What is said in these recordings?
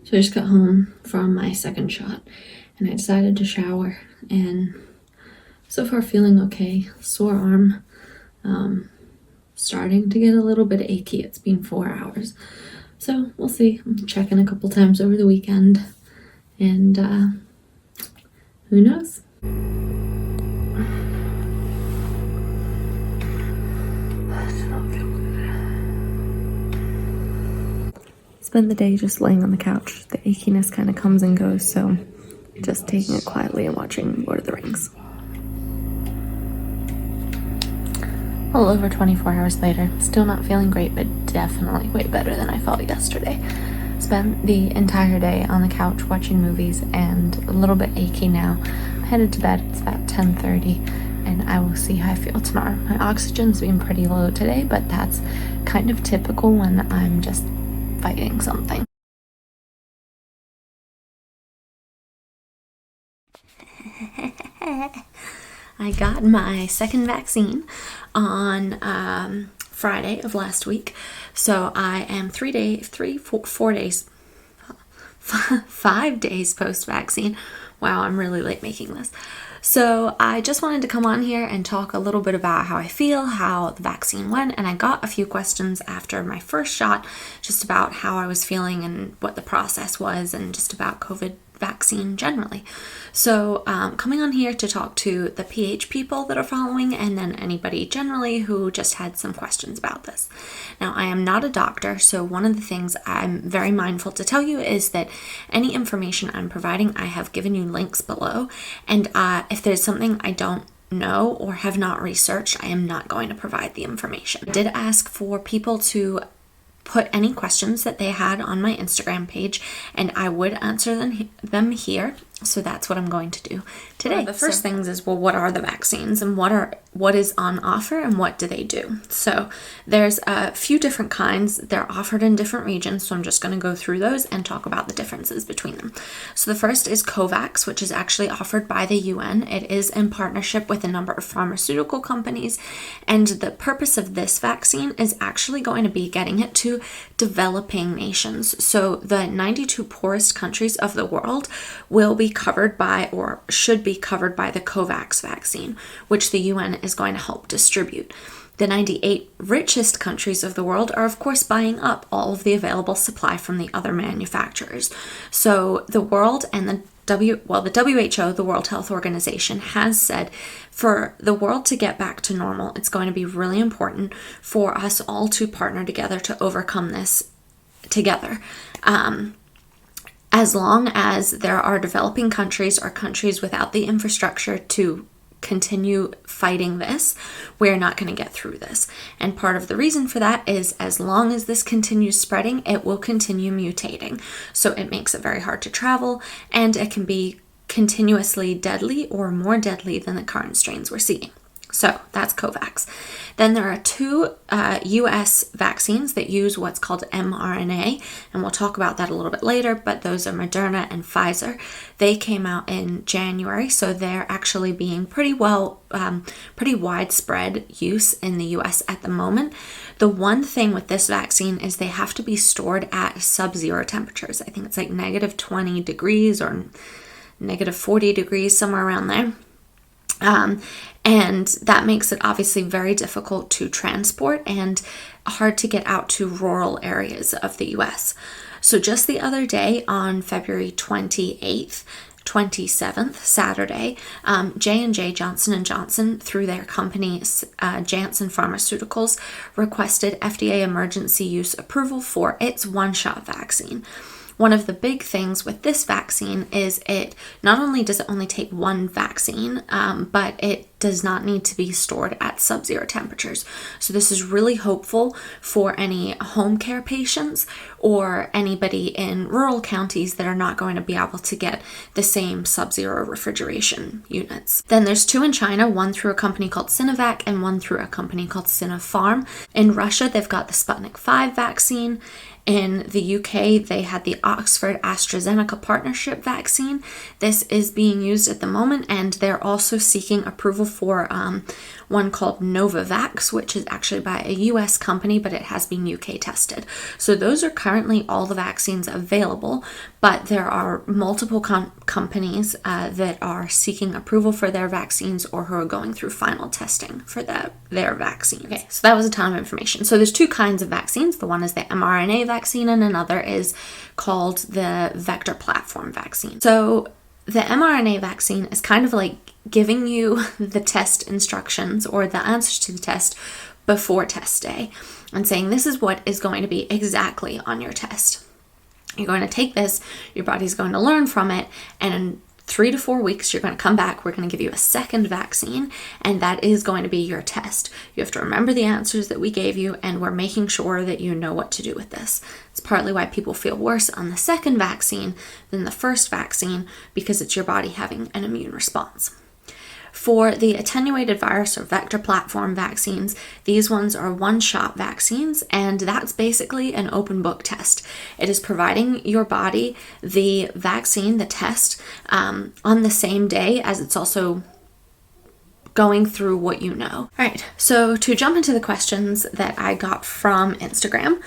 So I just got home from my second shot and I decided to shower, and so far feeling okay. Sore arm, starting to get a little bit achy. It's been 4 hours. So we'll see. I'm checking a couple times over the weekend, and who knows? Spend the day just laying on the couch. The achiness kind of comes and goes, so just taking it quietly and watching Lord of the Rings. A little over 24 hours later, still not feeling great, but definitely way better than I felt yesterday. Spent the entire day on the couch watching movies and a little bit achy now. I'm headed to bed. It's about 10:30, and I will see how I feel tomorrow. My oxygen's been pretty low today, but that's kind of typical when I'm just fighting something. I got my second vaccine on Friday of last week, so I am 5 days post-vaccine. Wow, I'm really late making this. So I just wanted to come on here and talk a little bit about how I feel, how the vaccine went, and I got a few questions after my first shot just about how I was feeling and what the process was and just about COVID vaccine generally. So coming on here to talk to the PAH people that are following, and then anybody generally who just had some questions about this. Now, I am not a doctor, so one of the things I'm very mindful to tell you is that any information I'm providing, I have given you links below, and if there's something I don't know or have not researched, I am not going to provide the information. I did ask for people to put any questions that they had on my Instagram page, and I would answer them here. So that's what I'm going to do today. One of the first things is, well, what are the vaccines and what is on offer and what do they do? So there's a few different kinds. They're offered in different regions, so I'm just going to go through those and talk about the differences between them. So the first is COVAX, which is actually offered by the UN. It is in partnership with a number of pharmaceutical companies, and the purpose of this vaccine is actually going to be getting it to developing nations. So the 92 poorest countries of the world will be covered by, or should be covered by, the COVAX vaccine, which the UN is going to help distribute. The 98 richest countries of the world are, of course, buying up all of the available supply from the other manufacturers. So the world and the WHO, the World Health Organization, has said for the world to get back to normal, it's going to be really important for us all to partner together to overcome this together. As long as there are developing countries or countries without the infrastructure to continue fighting this, we're not going to get through this. And part of the reason for that is, as long as this continues spreading, it will continue mutating. So it makes it very hard to travel, and it can be continuously deadly or more deadly than the current strains we're seeing. So that's COVAX. Then there are two US vaccines that use what's called mRNA, and we'll talk about that a little bit later, but those are Moderna and Pfizer. They came out in January, so they're actually being pretty widespread use in the US at the moment. The one thing with this vaccine is they have to be stored at sub-zero temperatures. I think it's like -20 degrees or -40 degrees, somewhere around there. And that makes it obviously very difficult to transport and hard to get out to rural areas of the US. So just the other day, on February 28th, 27th, Saturday, J&J, Johnson & Johnson, through their company Janssen Pharmaceuticals, requested FDA emergency use approval for its one-shot vaccine. One of the big things with this vaccine is it not only does it only take one vaccine, but it does not need to be stored at sub-zero temperatures. So this is really hopeful for any home care patients or anybody in rural counties that are not going to be able to get the same sub-zero refrigeration units. Then there's two in China, one through a company called Sinovac and one through a company called Sinopharm. In Russia, they've got the Sputnik V vaccine. In the UK, they had the Oxford AstraZeneca partnership vaccine. This is being used at the moment, and they're also seeking approval for one called Novavax, which is actually by a US company, but it has been UK tested. So those are currently all the vaccines available, but there are multiple companies that are seeking approval for their vaccines or who are going through final testing for their vaccines. Okay, so that was a ton of information. So there's two kinds of vaccines. The one is the mRNA vaccine, and another is called the vector platform vaccine. So the mRNA vaccine is kind of like giving you the test instructions or the answers to the test before test day and saying this is what is going to be exactly on your test. You're going to take this, your body's going to learn from it, and in 3 to 4 weeks, you're going to come back. We're going to give you a second vaccine, and that is going to be your test. You have to remember the answers that we gave you, and we're making sure that you know what to do with this. It's partly why people feel worse on the second vaccine than the first vaccine, because it's your body having an immune response. For the attenuated virus or vector platform vaccines, these ones are one-shot vaccines, and that's basically an open book test. It is providing your body the vaccine, the test, on the same day as it's also going through what you know. All right, so to jump into the questions that I got from Instagram,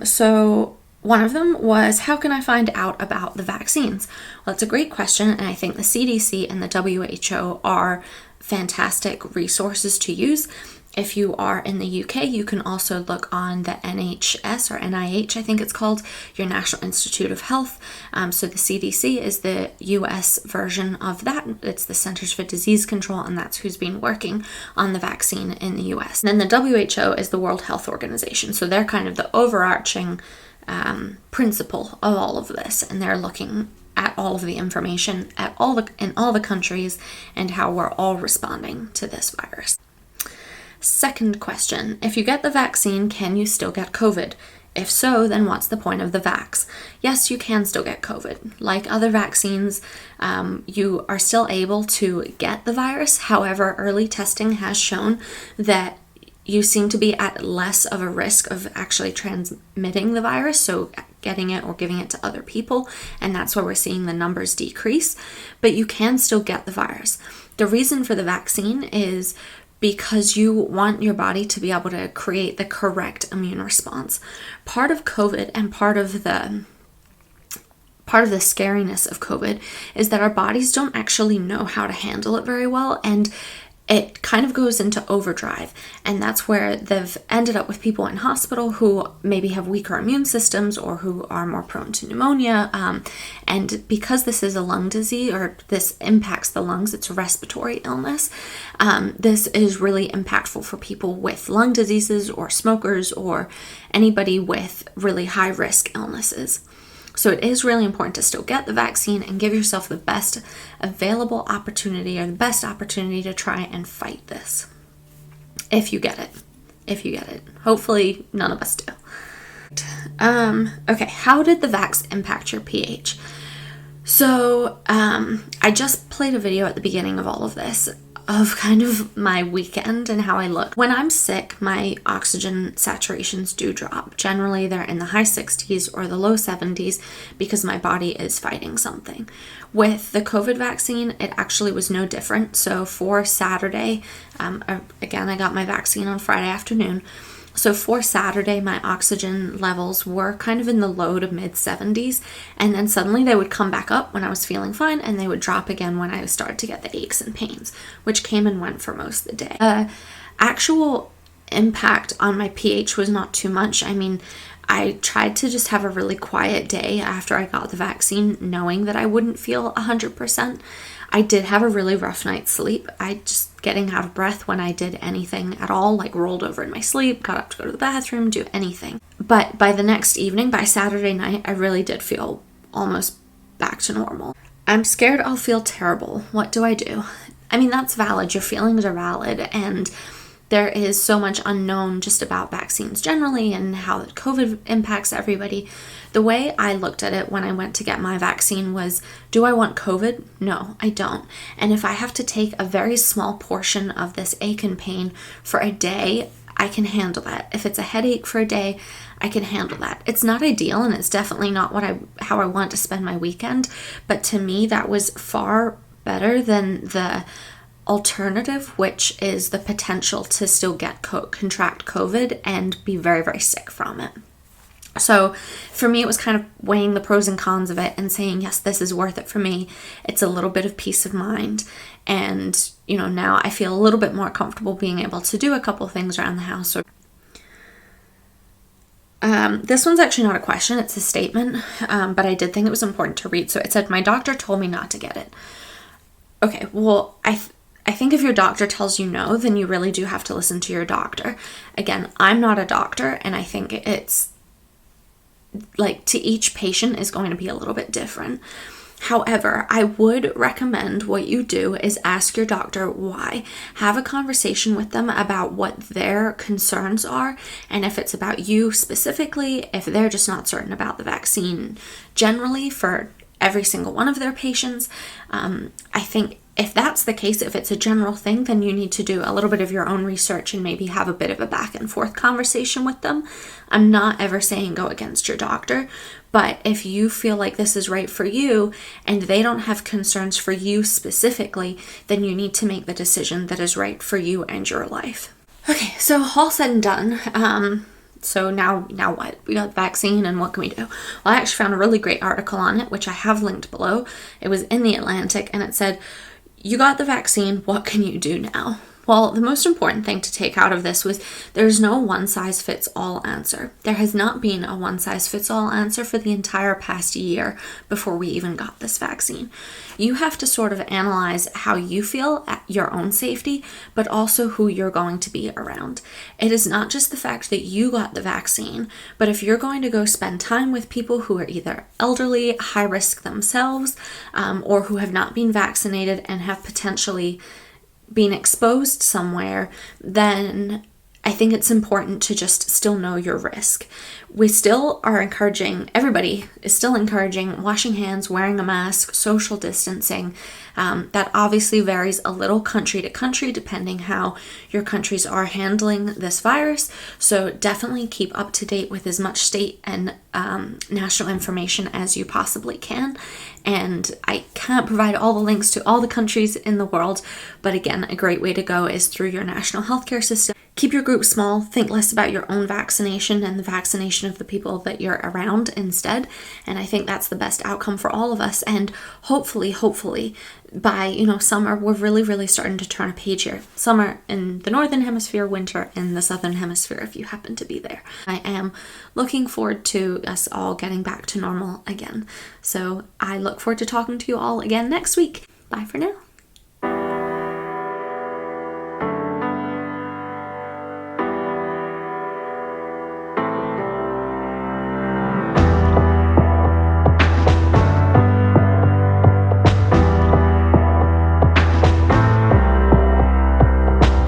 so one of them was, how can I find out about the vaccines? Well, it's a great question, and I think the CDC and the WHO are fantastic resources to use. If you are in the UK, you can also look on the NHS or NIH, I think it's called, your National Institute of Health. So the CDC is the US version of that. It's the Centers for Disease Control, and that's who's been working on the vaccine in the US. And then the WHO is the World Health Organization. So they're kind of the overarching principle of all of this, and they're looking at all of the information in all the countries and how we're all responding to this virus. Second question, if you get the vaccine, can you still get COVID? If so, then what's the point of the vax? Yes, you can still get COVID. Like other vaccines, you are still able to get the virus. However, early testing has shown that you seem to be at less of a risk of actually transmitting the virus, so getting it or giving it to other people, and that's why we're seeing the numbers decrease, but you can still get the virus. The reason for the vaccine is because you want your body to be able to create the correct immune response. Part of COVID and part of the scariness of COVID is that our bodies don't actually know how to handle it very well, and it kind of goes into overdrive, and that's where they've ended up with people in hospital who maybe have weaker immune systems or who are more prone to pneumonia, and because this is a lung disease, or this impacts the lungs, it's a respiratory illness, this is really impactful for people with lung diseases or smokers or anybody with really high risk illnesses. So it is really important to still get the vaccine and give yourself the best available opportunity, or the best opportunity to try and fight this. If you get it. Hopefully none of us do. Okay, how did the vax impact your pH? So I just played a video at the beginning of all of this of kind of my weekend and how I look. When I'm sick, my oxygen saturations do drop. Generally, they're in the high 60s or the low 70s because my body is fighting something. With the COVID vaccine, it actually was no different. So for Saturday, again, I got my vaccine on Friday afternoon. So for Saturday, my oxygen levels were kind of in the low to mid 70s, and then suddenly they would come back up when I was feeling fine, and they would drop again when I started to get the aches and pains, which came and went for most of the day. Actual impact on my pH was not too much. I mean, I tried to just have a really quiet day after I got the vaccine, knowing that I wouldn't feel 100%. I did have a really rough night's sleep. I just getting out of breath when I did anything at all, like rolled over in my sleep, got up to go to the bathroom, do anything. But by the next evening, by Saturday night, I really did feel almost back to normal. I'm scared I'll feel terrible. What do I do? I mean, that's valid. Your feelings are valid, and there is so much unknown just about vaccines generally and how COVID impacts everybody. The way I looked at it when I went to get my vaccine was, do I want COVID? No, I don't. And if I have to take a very small portion of this ache and pain for a day, I can handle that. If it's a headache for a day, I can handle that. It's not ideal, and it's definitely not how I want to spend my weekend, but to me that was far better than the alternative, which is the potential to still contract COVID and be very, very sick from it. So for me, it was kind of weighing the pros and cons of it and saying, yes, this is worth it for me. It's a little bit of peace of mind. And, now I feel a little bit more comfortable being able to do a couple things around the house. This one's actually not a question, it's a statement, but I did think it was important to read. So it said, my doctor told me not to get it. Okay, well, I think if your doctor tells you no, then you really do have to listen to your doctor. Again, I'm not a doctor, and I think it's like to each patient is going to be a little bit different. However, I would recommend what you do is ask your doctor why. Have a conversation with them about what their concerns are, and if it's about you specifically, if they're just not certain about the vaccine generally for every single one of their patients. I think if that's the case, if it's a general thing, then you need to do a little bit of your own research and maybe have a bit of a back and forth conversation with them. I'm not ever saying go against your doctor, but if you feel like this is right for you and they don't have concerns for you specifically, then you need to make the decision that is right for you and your life. Okay, so all said and done, so now what? We got the vaccine, and what can we do? Well, I actually found a really great article on it, which I have linked below. It was in The Atlantic, and it said, you got the vaccine, what can you do now? Well, the most important thing to take out of this was there's no one-size-fits-all answer. There has not been a one-size-fits-all answer for the entire past year before we even got this vaccine. You have to sort of analyze how you feel at your own safety, but also who you're going to be around. It is not just the fact that you got the vaccine, but if you're going to go spend time with people who are either elderly, high risk themselves, or who have not been vaccinated and have potentially being exposed somewhere, then I think it's important to just still know your risk. We still are encouraging, everybody is still encouraging washing hands, wearing a mask, social distancing. That obviously varies a little country to country depending how your countries are handling this virus. So definitely keep up to date with as much state and national information as you possibly can. And I can't provide all the links to all the countries in the world, but again, a great way to go is through your national healthcare system. Keep your group small, think less about your own vaccination and the vaccination of the people that you're around instead. And I think that's the best outcome for all of us. And hopefully by, summer, we're really starting to turn a page here. Summer in the Northern Hemisphere, winter in the Southern Hemisphere, if you happen to be there. I am looking forward to us all getting back to normal again. So I look forward to talking to you all again next week. Bye for now.